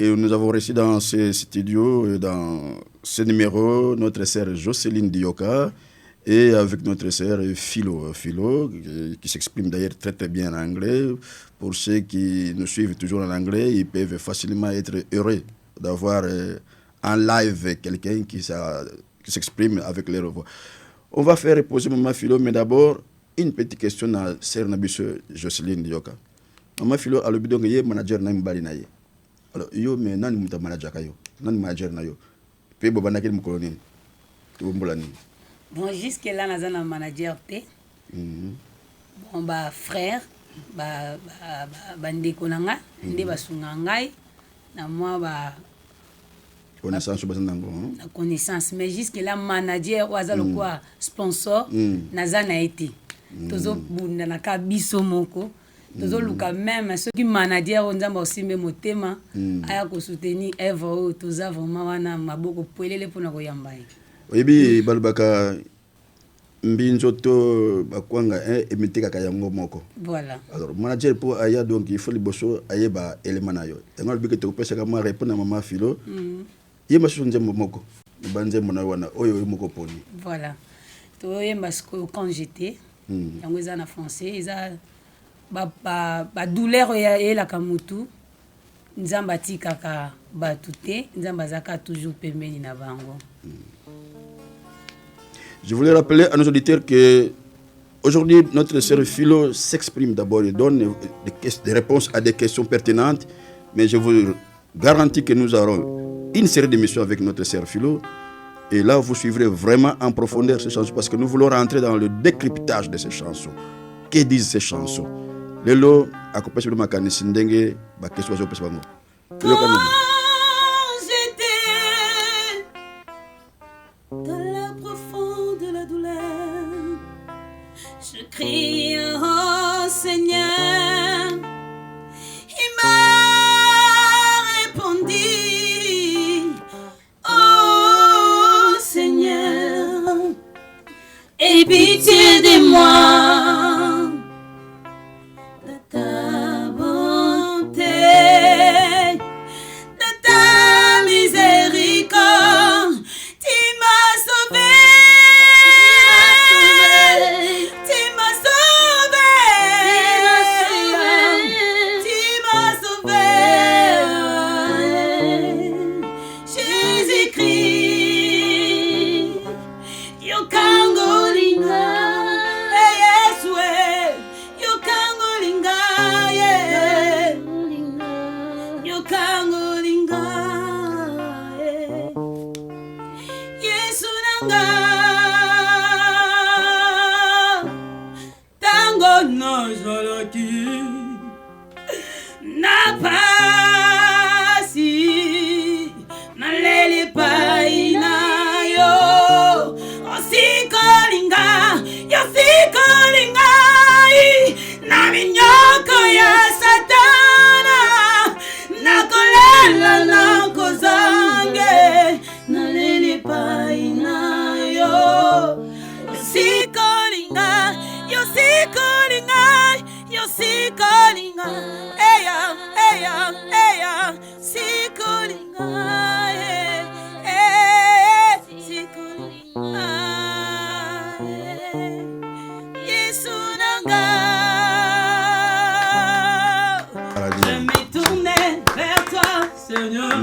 Et nous avons reçu dans ce studio, dans ce numéro, notre sœur Jocelyne Dioka et avec notre sœur Philo, qui s'exprime d'ailleurs très très bien en anglais. Pour ceux qui nous suivent toujours en anglais, ils peuvent facilement être heureux d'avoir en live quelqu'un qui s'exprime avec leur voix. On va faire reposer maman Philo, mais d'abord, une petite question à sœur Nabiso Jocelyne Dioka. Maman Philo, à l'objet de manager na mbali na ye. Alors, yo mais nani muta manager kayo? Nani manager na yo? Pe bobana ke mukoloni. To mbolani. Bon, jusque-là, nous avons un manager. Bon, bah, frère, bah, ndeko nanga, nde basunga ngai, na moi, bah, connaissance, la connaissance. Mais jusque-là, manager, ou azalo quoi, sponsor, naza na été. Tozo bunda na kabiso moko. Tozo luka même, ceux qui manager, on zamba aussi même au thème, aya ko soutenir Eva, toza vraiment wana maboko poelele pona ko yambai. Oyebi balbaka mbinzoto bakwanga emiteka kayango moko. Voilà. Alors manager pour aya donc il faut liboso ayeba élément na yo. Ngalo bike te kopesa kama répondre maman Philo. Yema sonje moko. Banze mona wana oyo moko poni. Voilà. To yema sko quand j'étais yango eza na français eza ba douleur ya la kamutu. Nzamba tikaka batute, nzamba zaka toujours pembeni na bango. Je voulais rappeler à nos auditeurs que aujourd'hui notre sœur Philo s'exprime d'abord et donne des réponses à des questions pertinentes, mais je vous garantis que nous aurons une série d'émissions avec notre sœur Philo Et là, vous suivrez vraiment en profondeur ces chansons parce que nous voulons rentrer dans le décryptage de ces chansons. Que disent ces chansons? Lelo, akopesi le makanisi ndenge ba question zo pesa bango. J'étais dans la profonde de la douleur, je crie au Seigneur, il m'a répondu, oh Seigneur, aie pitié de moi.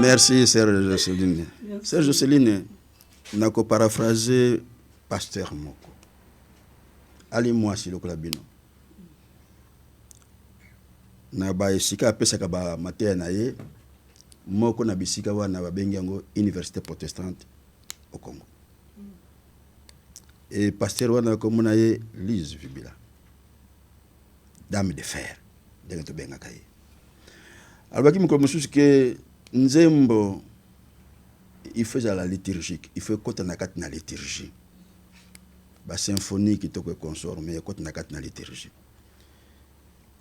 Merci, Sœur Jocelyne. Sœur Jocelyne, n'a qu'à paraphraser Pasteur Moko. Allez-moi si le colabino. Na ba esika apesaka ba mateya na ye moko na bisika wana babengi yango Université protestante au Congo. Et pasteur wana komona ye Lise Vibila. Dame de fer. Ndenge to benga kaye. Albaki mko mususu ke Nzembo, il fait la liturgique, il fait côté na kat na liturgie. Ba symphonie qui to consort mais côté na kat na liturgie.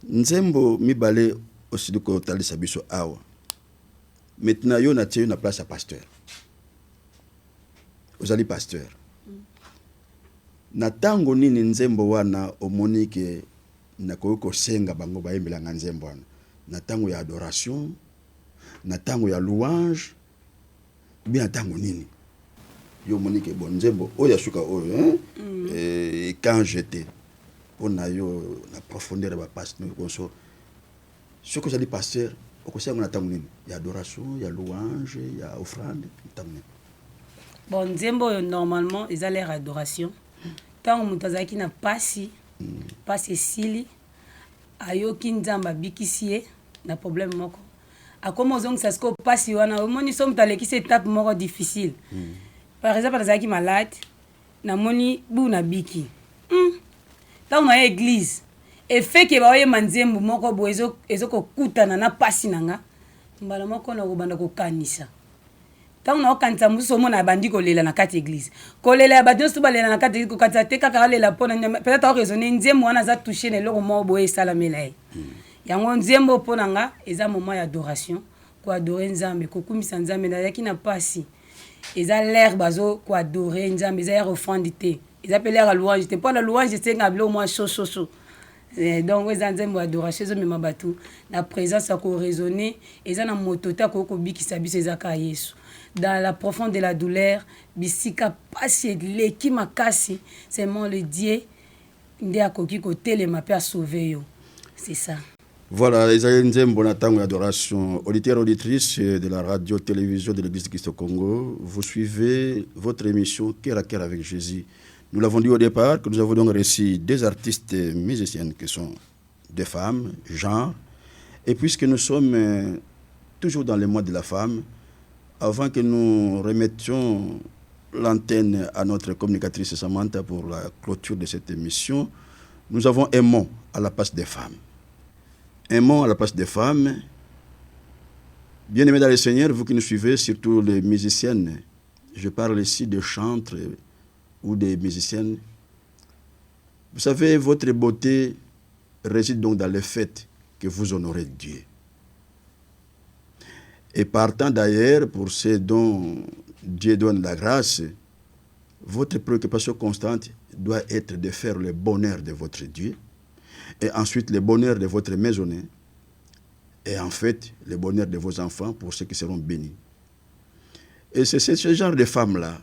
Nzembo mibale aussi de ko tali sabiso awa. Maintenant yo na tie na place à pasteur. Vous allez pasteur. Na tango nini nzembo wana omoni ke na ko senga bango ba yembela nzembo wana. Na tango ya adoration, na tango ya louange, bien tango nini. Yo monique bon nzembo oya suka oyo hein. Et quand j'étais on a yo la profondeur ba passe nous conso. Ce que j'ai dit pasteur, au conseil on a tango nini. Ya adoration, ya louange, ya offrande, tango. Bon nzembo normalement ils ont l'air adoration. Tango mutazaki na pasi, pasi sili ayoki nzamba bikisie na problème moko. A comment on ça se passe wana moni somme taleki cette étape moko difficile. Par exemple azaki malade na moni bu na biki. Tant na église et fait que ba oye manzembu moko boezo ezoko kutana na pasi nanga mbala moko na kobanda ko kanisa. Tant na okanisa muso mona bandi ko lela na kati église. Ko lela ba dios ba lela na kati ko kata te kaka lela pona peut-être a raisonner nzembo wana za toucher ne loko mo boye salamela. Yango nzembo ponanga eza moment d'adoration ko adorer nzambe ko kumisa nzambe na yaki na pasi eza l'air bazo ko adorer nzambe eza refondité eza appelé la louange te pas la louange c'est ngablo moi chaud donc eza nzembo adoration zo mema batu na présence ko raisonner eza na motota ko bikisa biso eza ka Yesu dans la profonde de la douleur bisika pasi leki makasi seulement le Dieu ndé akoki ko telema pe a sauver yo c'est ça. Voilà, les Nzembo Natango Adoration, auditeurs auditrices de la radio-télévision de l'Église de Christ au Congo, vous suivez votre émission Cœur à cœur avec Jésus. Nous l'avons dit au départ que nous avons donc reçu des artistes musiciennes qui sont des femmes, genre, et puisque nous sommes toujours dans le mois de la femme, avant que nous remettions l'antenne à notre communicatrice Samantha pour la clôture de cette émission. Nous avons un mot à la place des femmes. Un mot à la place des femmes. Bien-aimés dans le Seigneur, vous qui nous suivez, surtout les musiciennes, je parle ici de chantres ou des musiciennes. Vous savez, votre beauté réside donc dans le fait que vous honorez Dieu. Et partant d'ailleurs, pour ce dont Dieu donne la grâce, votre préoccupation constante doit être de faire le bonheur de votre Dieu, et ensuite le bonheur de votre maisonnée, et en fait le bonheur de vos enfants pour ceux qui seront bénis. Et c'est ce genre de femmes-là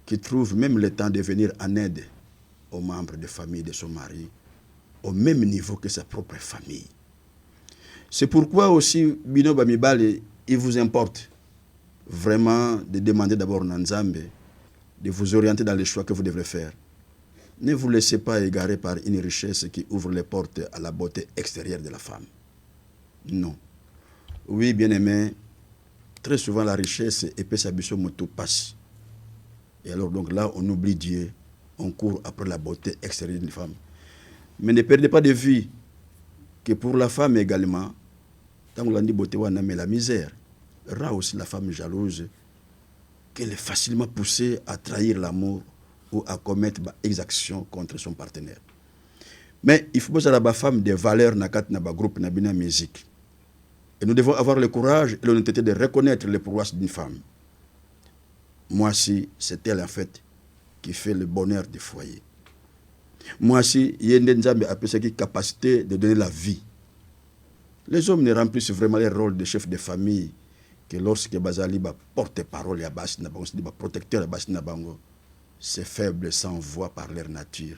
qui trouvent même le temps de venir en aide aux membres de famille de son mari, au même niveau que sa propre famille. C'est pourquoi aussi, Bino Bamibale, il vous importe vraiment de demander d'abord à Nzambe de vous orienter dans les choix que vous devrez faire. Ne vous laissez pas égarer par une richesse qui ouvre les portes à la beauté extérieure de la femme. Non. Oui, bien-aimé, très souvent la richesse épaisse abisso moto passe. Et alors donc là, on oublie Dieu, on court après la beauté extérieure d'une femme. Mais ne perdez pas de vue que pour la femme également, quand on dit beauté, on a la misère, rend aussi la femme jalouse, qu'elle est facilement poussée à trahir l'amour ou à commettre des exactions contre son partenaire. Mais il faut que la femme des valeurs dans le groupe de musique. Et nous devons avoir le courage et l'honnêteté de reconnaître les prouesses d'une femme. Moi aussi, c'est elle en fait qui fait le bonheur du foyer. Moi aussi, il y a une capacité de donner la vie. Les hommes ne remplissent vraiment le rôle de chef de famille que lorsque Bazali porte-parole et protecteur c'est faible sans voix par leur nature.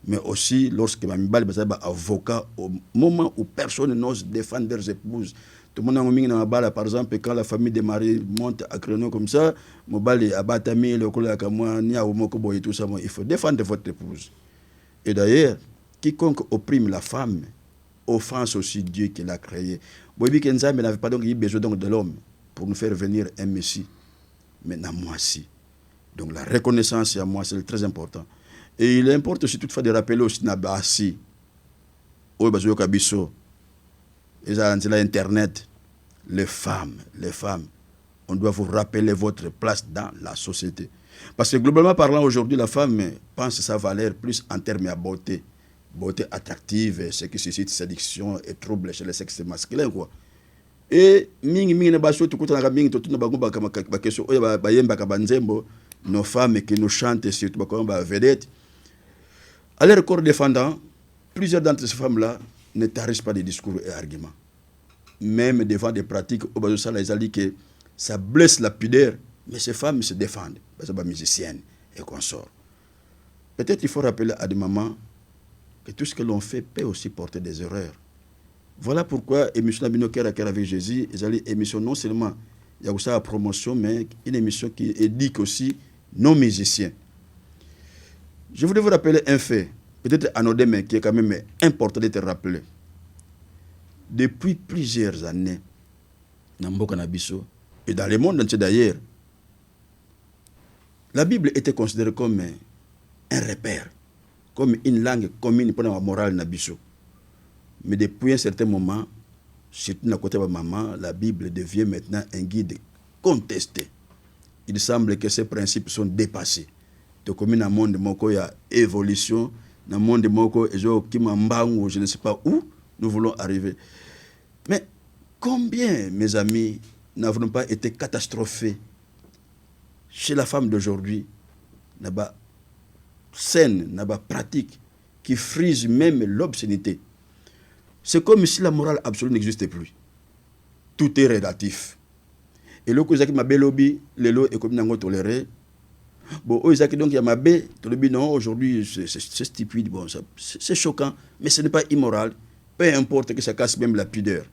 Mais aussi lorsque Mamibal Bazali avocat au moment où personne n'ose défendre leurs épouses. Tout le monde a un par exemple, quand la famille des maris monte à créneau comme ça, il faut défendre votre épouse. Et d'ailleurs, quiconque opprime la femme offense aussi Dieu qui l'a créé. Bobi Kenzambe n'avait pas donc eu besoin de l'homme pour nous faire venir un Messie. Maintenant, moi aussi. Donc la reconnaissance à moi, c'est très important. Et il importe aussi toutefois de rappeler aussi Nabasi, Obazoyo Kabiso, et Internet, les femmes, on doit vous rappeler votre place dans la société. Parce que globalement parlant, aujourd'hui, la femme pense sa valeur plus en termes de beauté. Beauté attractive, ce qui suscite séduction et trouble chez les sexes masculins, quoi. Et nos femmes qui nous chantent surtout comme vedettes. À leur corps défendant, plusieurs d'entre ces femmes-là ne tarissent pas de discours et arguments. Même devant des pratiques, que ça blesse la pudeur, mais ces femmes se défendent. Parce que musiciennes et consorts. Peut-être il faut rappeler à des mamans que tout ce que l'on fait peut aussi porter des erreurs. Voilà pourquoi l'émission Abinoker avec Jésus, une émission non seulement il y a aussi la promotion, mais une émission qui éduque aussi nos musiciens. Je voudrais vous rappeler un fait, peut-être anodin, mais qui est quand même important d'être rappelé. Depuis plusieurs années, dans Mboka Nabiso, et dans le monde entier d'ailleurs, la Bible était considérée comme un repère, comme une langue commune pour la morale Nabiso. Mais depuis un certain moment, surtout à côté de ma maman, la Bible devient maintenant un guide contesté. Il semble que ces principes sont dépassés. Donc, comme dans le monde, il y a évolution. Dans le monde, je ne sais pas où nous voulons arriver. Mais combien, mes amis, n'avons pas été catastrophés chez la femme d'aujourd'hui, n'a-t-il scène, n'a-t-il pratique, qui frise même l'obscénité. C'est comme si la morale absolue n'existait plus. Tout est relatif. Et le coup, ma belle lobby, les lots est comme nous toléré. Bon, donc il y a ma belle, non, aujourd'hui, c'est stupide, bon, c'est choquant, mais ce n'est pas immoral. Peu importe que ça casse même la pudeur.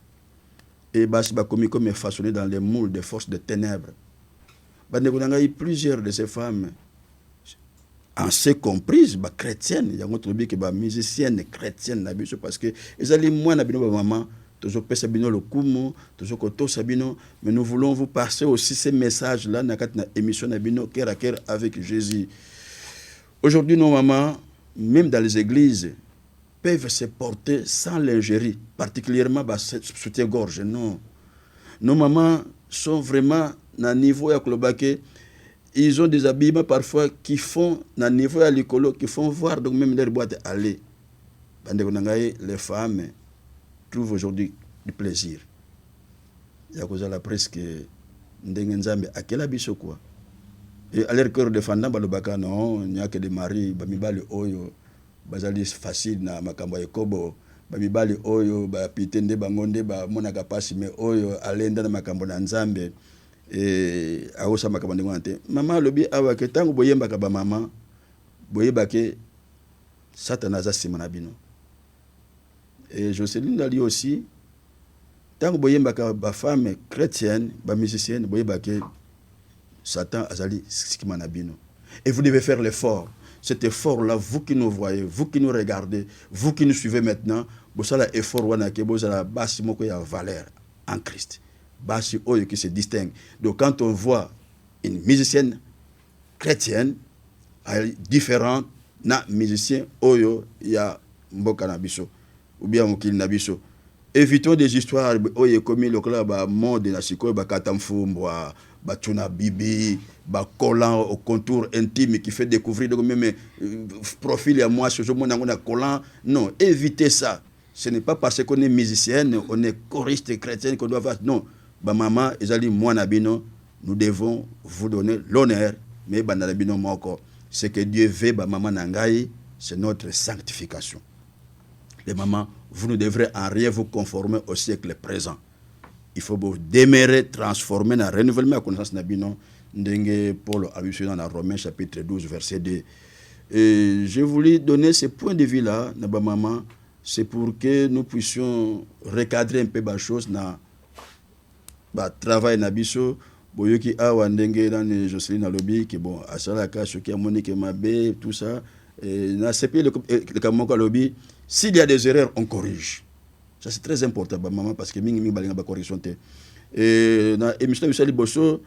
Et comme est façonné dans les moules des forces de ténèbres. Il y a plusieurs de ces femmes, en ce comprises, chrétiennes, il y a des musiciennes chrétiennes, parce que ils allaient moins maman, toujours pesa bino le kumu, toujours koto sabino, mais nous voulons vous passer aussi ces messages-là dans la émission Nabino, cœur à cœur avec Jésus. Aujourd'hui, nos mamans, même dans les églises, peuvent se porter sans lingerie, particulièrement soutien-gorge. Non. Nos mamans sont vraiment à un niveau à Klobake. Ils ont des habillements parfois qui font, à un niveau à l'écolo, qui font voir donc même leur boîte aller. Les femmes trouvent aujourd'hui du plaisir. Il y a presque Ndengenzambe à quel abisso quoi. Et à leur cœur défendant, balobaka non, il n'y a que des maris, bamibali oyo, bazali facile na makambo ya kobo, bamibali oyo, ba pitende bangonde, ba monaka pasi me oyo, alenda na makambo na nzambe, et aosa makambo ndengante. Maman lobi awa ke tango boyemba ka ba maman, boyeba ke Satan aza sima na bino. Et Jocelyne Dali aussi, tant que vous avez femme chrétienne, musicienne, vous avez Satan azali sikimanabino. Et vous devez faire l'effort. Cet effort-là, vous qui nous voyez, vous qui nous regardez, vous qui nous suivez maintenant, vous avez l'effort vous avez basi moko ya valeur en Christ. Basi oyo qui se distingue. Donc quand on voit une musicienne chrétienne différente na musicien oyo ya mboka na biso ou bien mokili na biso. Évitons des histoires oyo comme le club ba monde na sikoyo ba katamfumbwa ba tuna bibi ba collant au contour intime qui fait découvrir donc même profil à moi ce jour mon na collant. Non, évitez ça. Ce n'est pas parce qu'on est musicienne, on est choriste chrétienne qu'on doit faire. Non, ba maman ezali mwana bino, nous devons vous donner l'honneur mais ba na bino moko. Ce que Dieu veut, ba maman nangai, c'est notre sanctification. Les mamans, vous ne devrez en rien vous conformer au siècle présent. Il faut vous demeurer, transformer dans le renouvellement de la connaissance nabino, ndenge Paul a vu dans Romains chapitre 12 verset 2. Et je voulais donner ce point de vue-là, na ba maman, c'est pour que nous puissions recadrer un peu les choses dans le travail nabiso. Boyoki awa ndenge dans Jocelyne Alobi qui bon asalaka ce qui a Monique Mabé tout ça na CP le Kamoko Alobi s'il y a des erreurs on corrige. Ça c'est très important ba maman parce que mingi balinga ba correction te. Et na émission de Sali Bosso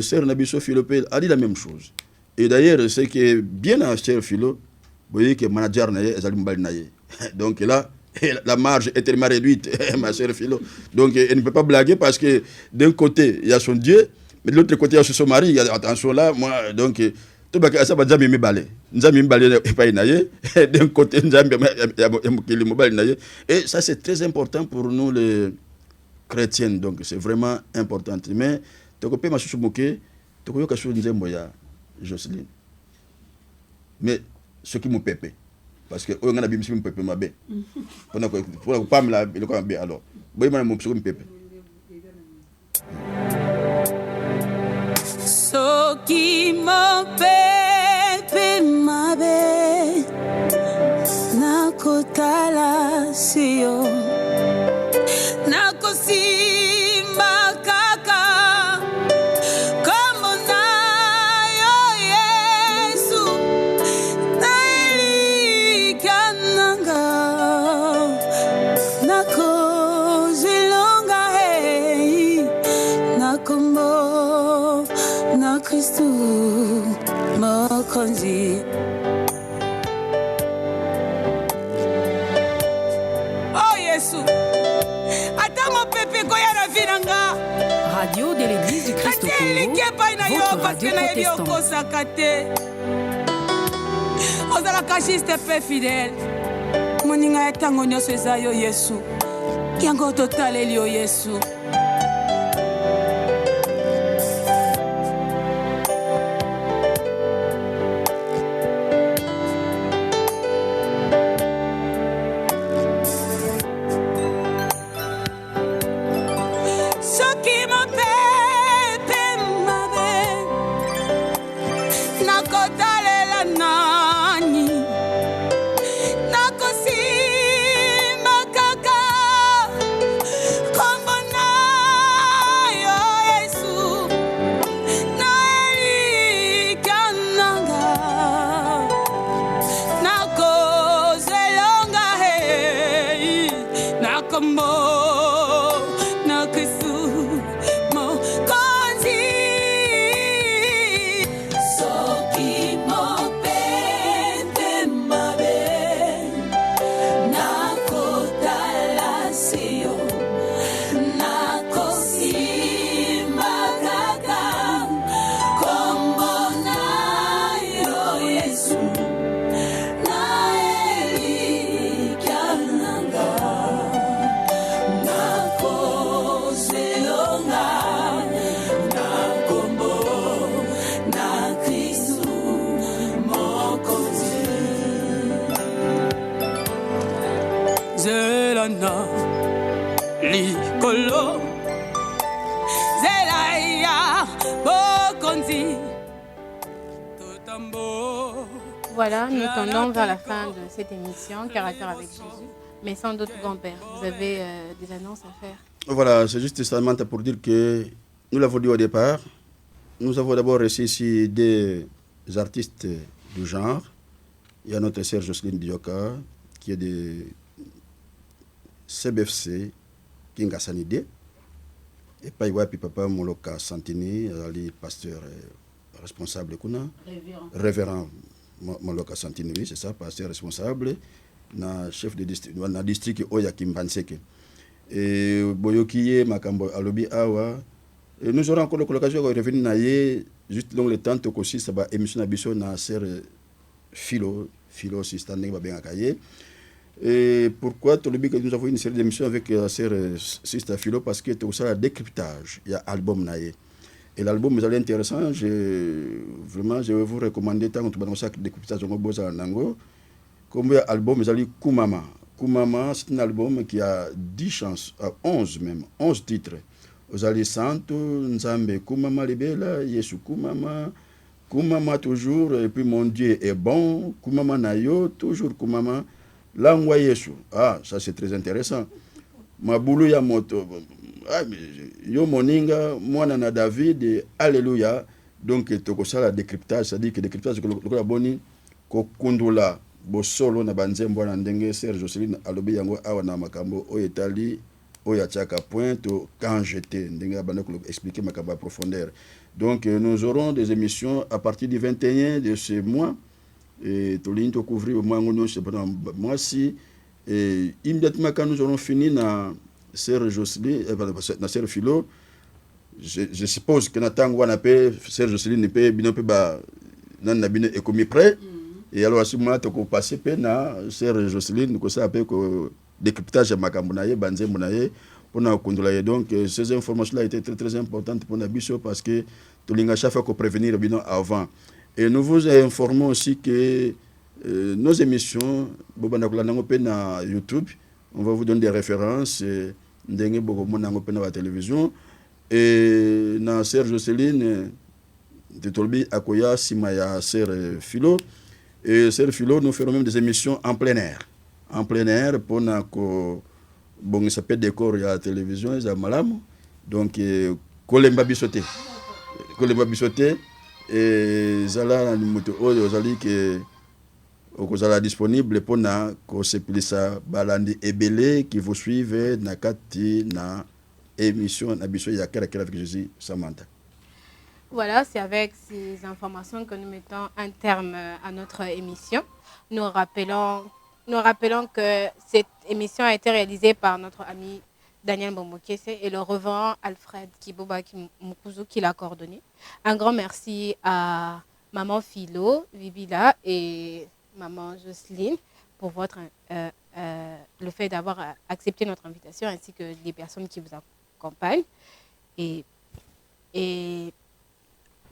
sœur Nabiso Philopé a dit la même chose. Et d'ailleurs ce qui est bien à sœur Philo boyoki manager na ye ezali mbali na ye. Donc là la marge est tellement réduite, ma sœur Philo. Donc, elle ne peut pas blaguer parce que d'un côté, il y a son Dieu, mais de l'autre côté, il y a son mari. Il y a attention là, moi, donc, tout le monde ça va jamais me balayer. D'un côté, et ça, c'est très important pour nous, les chrétiens. Donc, c'est vraiment important. Mais, tu peux pas se moquer, tu peux pas se moquer, Jocelyne. Mais, ce qui me pépé. Parce que on a bien me pepe mabe pour pas me la le quoi bien alors boy man mon me pepe so qui me pepe mabe na kotala sio na kosimba kaka como nayo Yesu Kristu mokonzi oh Yesu ata mopepe koya na vinanga Radio de l'Église du Christ au Congo, votre radio protestante. ozalaka juste pe fidèle moninga ya ntango nyonso eza yo Yesu yango totaleli yo Yesu. Come on. likolo zelaya bokonzi totambo. Voilà, nous tendons vers la fin de cette émission, Caractère avec Jésus. Mais sans doute, grand-père, vous avez des annonces à faire. Voilà, c'est juste Samantha pour dire que nous l'avons dit au départ. Nous avons d'abord reçu ici des artistes du genre. Il y a notre sœur Jocelyne Dioka, qui est de CBFC, Kinga Sanide. Et puis papa Moloka Santini, ali pasteur responsable kuna. Révérend Moloka Santini, oui, c'est ça, pasteur responsable. Na chef de district, na district Oya Kimbanseke. Et Boyokiye, Makambo Alobi Awa. Et nous aurons encore l'occasion de revenir naïe, juste dans le temps que aussi ça va émission Abisso na sœur Philo Sistane va bien accueillir. Et pourquoi Tolobi que nous avons une série d'émissions avec la sœur Sister Philo parce que tout ça le décryptage, il y a album naïe. Et l'album est intéressant, vraiment je vais vous recommander tant que tu ça décryptage on boza nango. Comme album est Kumama. Kumama c'est un album qui a 10 chansons, 11 même, 11 titres. Ozali Santo, Nzambe Kumama Libela, Yesu Kumama, Kumama toujours, et puis mon Dieu est bon, Kumama Nayo, toujours Kumama, Langwa Yesu. Ah, ça c'est très intéressant. Mabulu ya moto, yo moninga, mwana na David, Alléluia. Donc, toko ça la décryptage, c'est-à-dire que décryptage, c'est que la boni, ko kundula, bo solo na banzembo na ndenge, Serge Jocelyne, alobi yango awa na makambo, oyetali, Oyachaka pointe quand j'étais, expliquer ma cabane profondeur. Donc nous aurons des émissions à partir du 21 de ce mois. Et tout le monde couvrir au moins moi si immédiatement quand nous aurons fini na sœur Jocelyne, na sœur Philo, je suppose que Nathan Wanape, sœur Jocelyne ne peut bien pas nan na bine économie prêt. Et alors à ce moment-là tu peux passer na sœur Jocelyne que ça appelle que décryptage de Makambunaye, Banzembunaye, pour nous contrôler. Donc, ces informations-là étaient très, très importantes pour nous parce que tout le monde faut prévenir avant. Et nous vous informons aussi que nos émissions, na YouTube, on va vous donner des références, na la télévision. Et na sœur Jocelyne, de Tolbi Akoya, Simaya, sœur Philo. Et sœur Philo, nous ferons même des émissions en plein air. En plein air pour bon ça peut décor à la télévision et malamu donc kolemba bisoté et zala na moto oyo zali que okozala disponible pour na ko sepelisa balandi ebele qui vous suivez na kati na émission na biso ya Caractère avec Jésus Samantha. Voilà, c'est avec ces informations que nous mettons un terme à notre émission. Nous rappelons que cette émission a été réalisée par notre ami Daniel Mbomokese et le reverend Alfred Kiboba Mukuzu qui l'a coordonné. Un grand merci à maman Philo, Vibila et maman Jocelyne pour le fait d'avoir accepté notre invitation ainsi que les personnes qui vous accompagnent. Et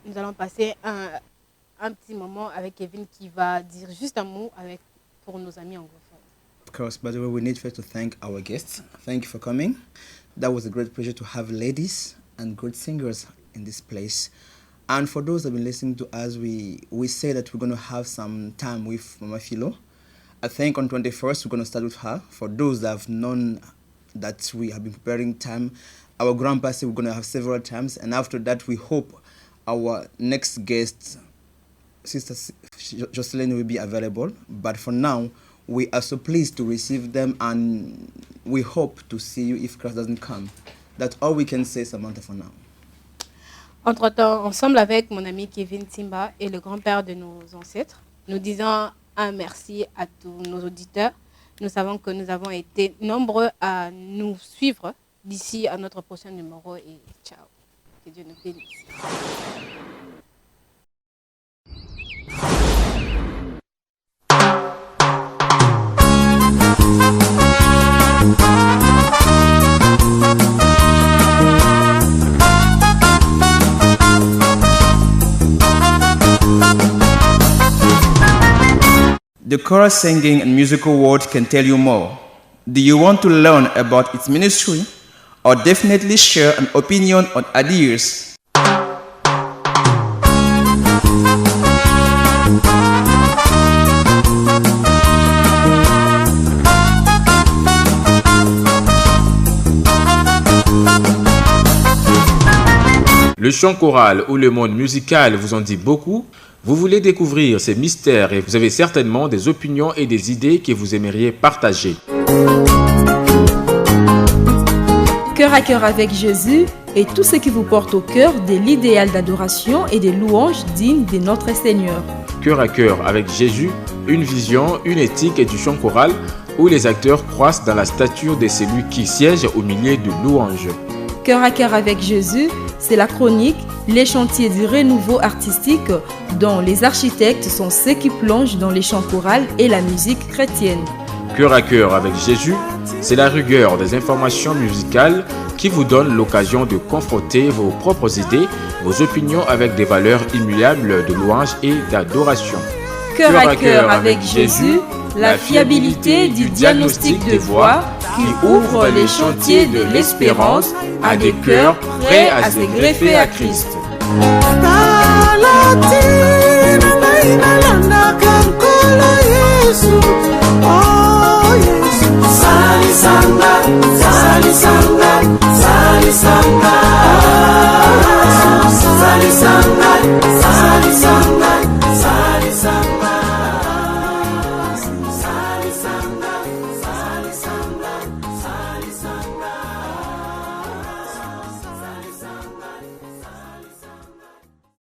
nous allons passer un petit moment avec Kevin qui va dire juste un mot pour nos amis anglophones. Of course, by the way, we need first to thank our guests. Thank you for coming. That was a great pleasure to have ladies and great singers in this place. And for those that have been listening to us, we say that we're going to have some time with Mama Philo. I think on 21st, we're going to start with her. For those that have known that we have been preparing time, our grandpa said we're going to have several times. And after that, we hope our next guest, Sister Jocelyne, will be available. But for now, we are so pleased to receive them and we hope to see you if Christ doesn't come. That's all we can say, Samantha, for now. Entre-temps, ensemble avec mon ami Kevin Timba et le grand-père de nos ancêtres, nous disons un merci à tous nos auditeurs. Nous savons que nous avons été nombreux à nous suivre d'ici à notre prochain numéro et ciao. Que Dieu nous bénisse. The chorus singing and musical world can tell you more. Do you want to learn about its ministry? or definitely share an opinion on ideas. Le chant choral ou le monde musical vous en dit beaucoup. Vous voulez découvrir ces mystères et vous avez certainement des opinions et des idées que vous aimeriez partager. Cœur à cœur avec Jésus est tout ce qui vous porte au cœur de l'idéal d'adoration et des louanges dignes de notre Seigneur. Cœur à cœur avec Jésus, une vision, une éthique et du chant choral où les acteurs croissent dans la stature de celui qui siège au milieu de louanges. Cœur à cœur avec Jésus, c'est la chronique, les chantiers du renouveau artistique dont les architectes sont ceux qui plongent dans les chants chorales et la musique chrétienne. Cœur à cœur avec Jésus, c'est la rigueur des informations musicales qui vous donne l'occasion de confronter vos propres idées, vos opinions avec des valeurs immuables de louange et d'adoration. Cœur à cœur avec Jésus, la fiabilité du diagnostic de voix qui ouvre les chantiers de l'espérance à des cœurs prêts à se greffer à Christ. Salisanga